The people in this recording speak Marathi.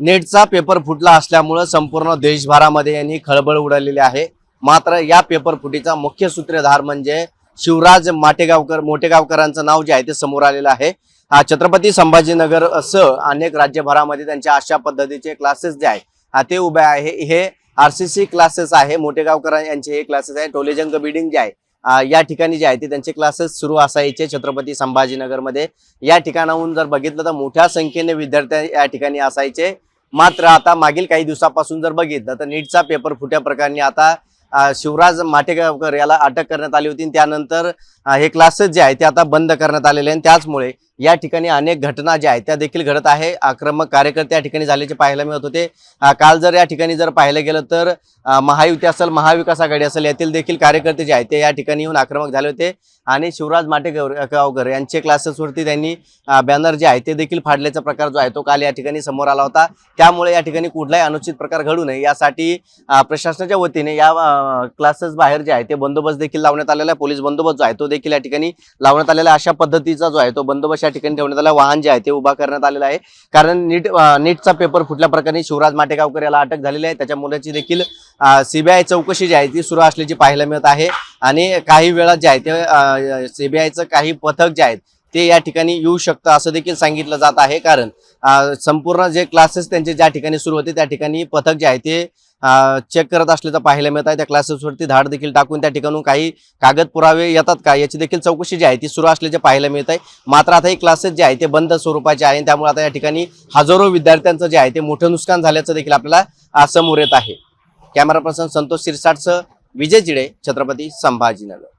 नेटचा पेपर फुटला असल्यामुळे संपूर्ण देशभरामध्ये यांनी खळबळ उडालेली आहे। मात्र या पेपर फुटीचा मुख्य सूत्रधार म्हणजे शिवराज मोटेगावकरांचं नाव जे आहे ते समोर आलेलं आहे। छत्रपती संभाजीनगर सह अनेक राज्यभरामध्ये त्यांच्या अशा पद्धतीचे क्लासेस जे आहे ते उभे आहे। हे आरसीसी क्लासेस आहे, मोटेगावकर यांचे हे क्लासेस आहे। टोलेजंग बिल्डिंग जे आहे या ठिकाणी जे आहे ते त्यांचे क्लासेस सुरू असायचे छत्रपती संभाजीनगरमध्ये। या ठिकाणाहून जर बघितलं तर मोठ्या संख्येने विद्यार्थी या ठिकाणी असायचे। मात्र आता मागील काही दिवसापासून जर बघितलं तर नीटचा पेपर फुट्या प्रकरणी आता शिवराज माटेगावकर याला अटक करण्यात आली होती। त्यानंतर हे क्लासेस जे आहे ते आता बंद करण्यात आलेले आहेत। त्याचमुळे या ठिकाणी अनेक घटना ज्या आहेत त्या देखील घडत आहे। आक्रमक कार्यकर्ते या ठिकाणी झाल्याचे पाहायला मिळत होते। काल जर या ठिकाणी जर पाहिलं गेलं तर महायुती असेल, महाविकास आघाडी असेल, यातील देखील कार्यकर्ते जे आहेत ते या ठिकाणी येऊन आक्रमक झाले होते आणि शिवराज माटेगावकर यांचे क्लासेसवरती त्यांनी बॅनर जे आहे ते देखील फाडल्याचा प्रकार जो आहे तो काल या ठिकाणी समोर आला होता। त्यामुळे या ठिकाणी कुठलाही अनुचित प्रकार घडू नये यासाठी प्रशासनाच्या वतीने या क्लासेस बाहेर जे आहे ते बंदोबस्त देखील लावण्यात आलेला आहे। पोलीस बंदोबस्त जो आहे तो देखील या ठिकाणी लावण्यात आलेला आहे। अशा पद्धतीचा जो आहे तो बंदोबस्त या ठिकाणी ठेवण्यात आला। वाहन जे आहे ते उभा करण्यात आलेला आहे, कारण नीटचा पेपर फुटल्या प्रकरणी शिवराज माटेगावकर याला अटक झालेली आहे। त्याच्या मुलाची देखील सीबीआय चौकशी जी आहे ती सुरू असल्याची पाहायला मिळत आहे आणि काही वेळा जे आहे ते सीबीआयचं काही पथक जे आहेत ते या ठिकाणी येऊ शकतं असं देखील सांगितलं जात आहे। कारण संपूर्ण जे क्लासेस त्यांचे ज्या ठिकाणी सुरू होते त्या ठिकाणी पथक जे आहे ते चेक करत असल्याचं पाहायला मिळत आहे। त्या क्लासेसवरती धाड देखील टाकून त्या ठिकाणून काही कागद पुरावे येतात का याची देखील चौकशी जी आहे ती सुरू असल्याचे पाहायला मिळत आहे। मात्र आता हे क्लासेस जे आहे ते बंद स्वरूपाचे आहे, त्यामुळे आता या ठिकाणी हजारो विद्यार्थ्यांचं जे आहे ते मोठं नुकसान झाल्याचं देखील आपल्याला समोर येत आहे। कॅमेरा पर्सन संतोष सिरसाटसह विजय चिडे, छत्रपती संभाजीनगर।